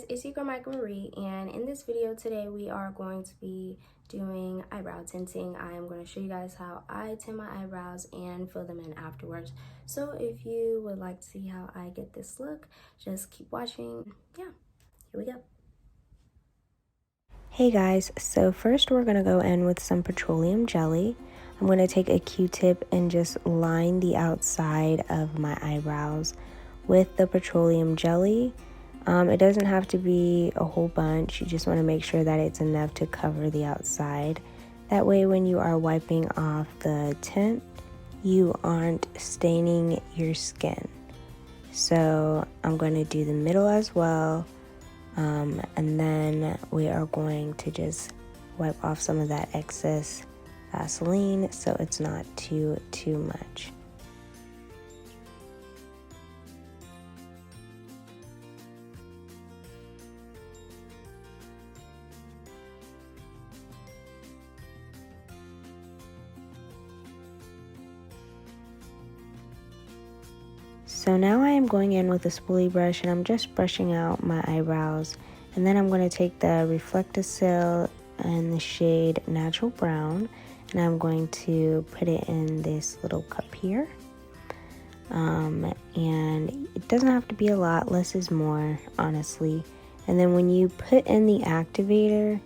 it's your girl Marie, and in this video today we are going to be doing eyebrow tinting. I am going to show you guys how I tint my eyebrows and fill them in afterwards. So if you would like to see how I get this look, just keep watching. Yeah, here we go. Hey guys, so first we're going to go in with some petroleum jelly. I'm going to take a Q-tip and just line the outside of my eyebrows with the petroleum jelly. It doesn't have to be a whole bunch. You just want to make sure that it's enough to cover the outside. That way when you are wiping off the tint, you aren't staining your skin. So I'm going to do the middle as well. And then we are going to just wipe off some of that excess Vaseline so it's not too much. So now I am going in with a spoolie brush and I'm just brushing out my eyebrows, and then I'm going to take the Reflectacil in the shade Natural Brown and I'm going to put it in this little cup here. And it doesn't have to be a lot, less is more, honestly. And then when you put in the activator,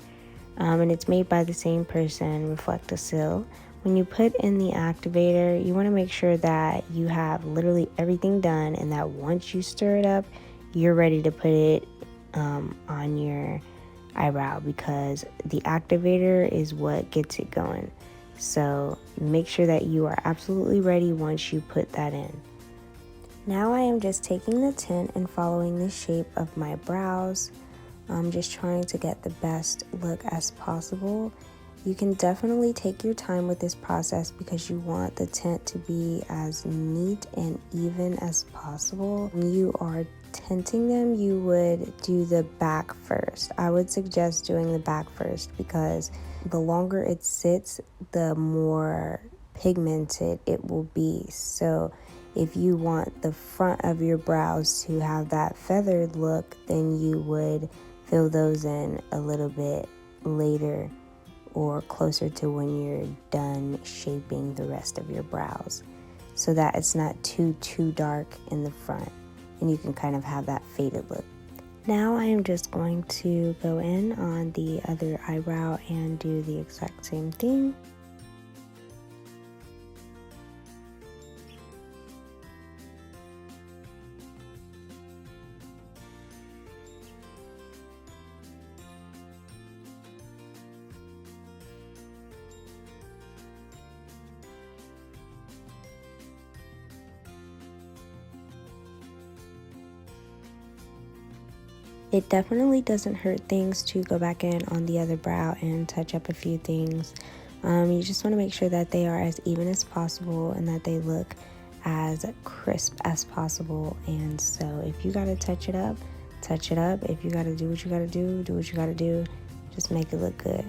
and it's made by the same person, Reflectacil, when you put in the activator, you want to make sure that you have literally everything done and that once you stir it up, you're ready to put it on your eyebrow, because the activator is what gets it going. So make sure that you are absolutely ready once you put that in. Now I am just taking the tint and following the shape of my brows. I'm just trying to get the best look as possible. You can definitely take your time with this process because you want the tint to be as neat and even as possible. When you are tinting them, you would do the back first. I would suggest doing the back first because the longer it sits, the more pigmented it will be. So if you want the front of your brows to have that feathered look, then you would fill those in a little bit later or closer to when you're done shaping the rest of your brows, so that it's not too dark in the front and you can kind of have that faded look. Now I am just going to go in on the other eyebrow and do the exact same thing. It definitely doesn't hurt things to go back in on the other brow and touch up a few things. You just want to make sure that they are as even as possible and that they look as crisp as possible. And so if you got to touch it up, touch it up. If you got to do what you got to do what you got to do. Just make it look good.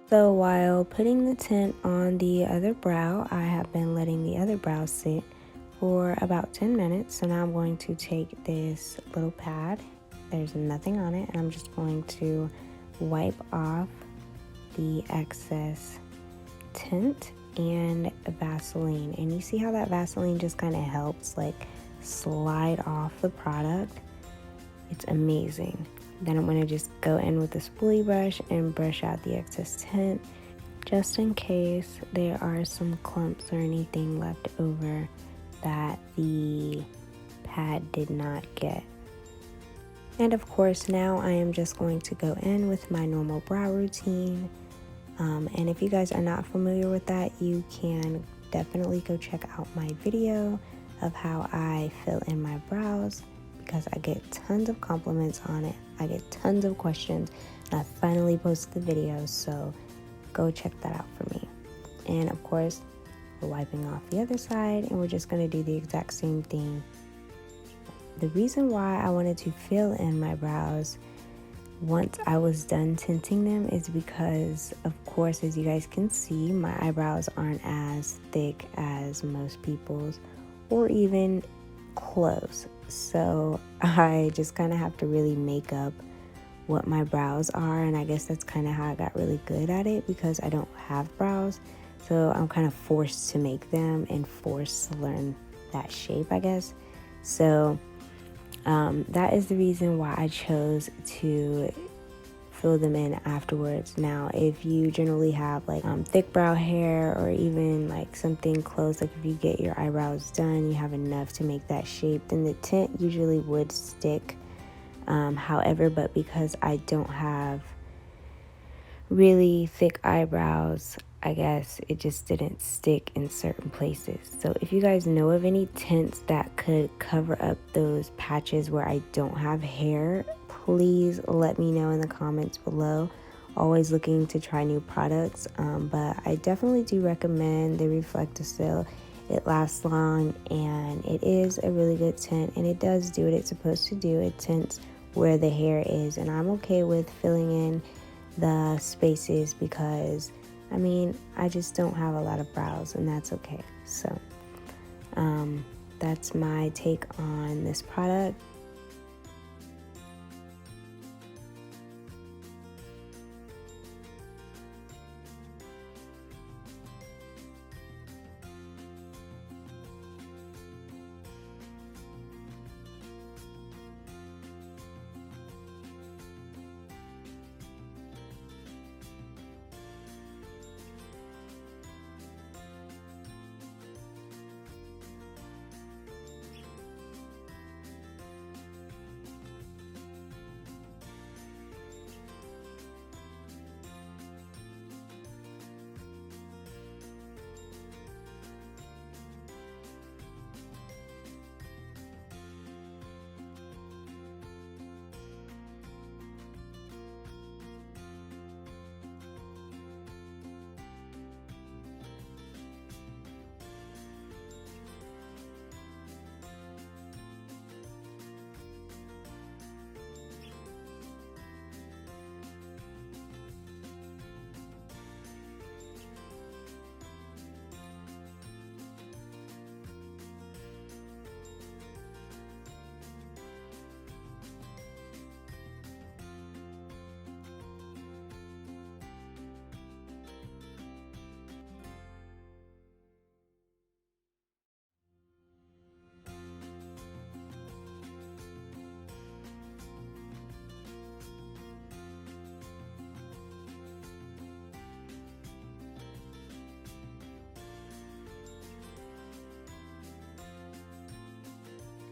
So while putting the tint on the other brow, I have been letting the other brow sit for about 10 minutes. So now I'm going to take this little pad, there's nothing on it, and I'm just going to wipe off the excess tint and Vaseline. And you see how that Vaseline just kind of helps like slide off the product? It's amazing. Then I'm going to just go in with the spoolie brush and brush out the excess tint, just in case there are some clumps or anything left over that the pad did not get. And of course, now I am just going to go in with my normal brow routine. And if you guys are not familiar with that, you can definitely go check out my video of how I fill in my brows, because I get tons of compliments on it. I get tons of questions, and I finally posted the video, so go check that out for me. And of course, we're wiping off the other side, and we're just going to do the exact same thing. The reason why I wanted to fill in my brows once I was done tinting them is because, of course, as you guys can see, my eyebrows aren't as thick as most people's, or even close. So I just kind of have to really make up what my brows are, and I guess that's kind of how I got really good at it, because I don't have brows, so I'm kind of forced to make them and forced to learn that shape, I guess. So that is the reason why I chose to fill them in afterwards. Now, if you generally have like thick brow hair, or even like something close, like if you get your eyebrows done, you have enough to make that shape, then the tint usually would stick. However, but because I don't have really thick eyebrows, I guess it just didn't stick in certain places. So if you guys know of any tints that could cover up those patches where I don't have hair, please let me know in the comments below. Always looking to try new products, but I definitely do recommend the Reflecto-Sil. It lasts long, and it is a really good tint, and it does do what it's supposed to do. It tints where the hair is, and I'm okay with filling in the spaces, because I mean, I just don't have a lot of brows, and that's okay. So that's my take on this product.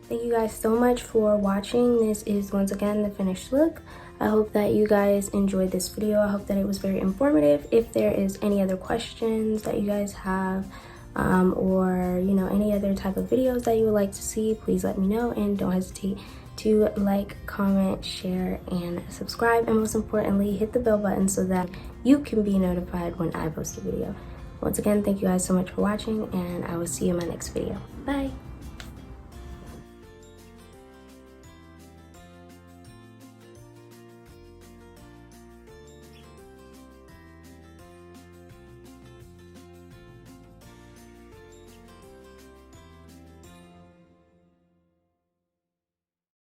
Thank you guys so much for watching. This is once again the finished look. I hope that you guys enjoyed this video. I hope that it was very informative. If there is any other questions that you guys have, or you know, any other type of videos that you would like to see, please let me know, and don't hesitate to like, comment, share, and subscribe, and most importantly, hit the bell button so that you can be notified when I post a video. Once again, thank you guys so much for watching, and I will see you in my next video. Bye.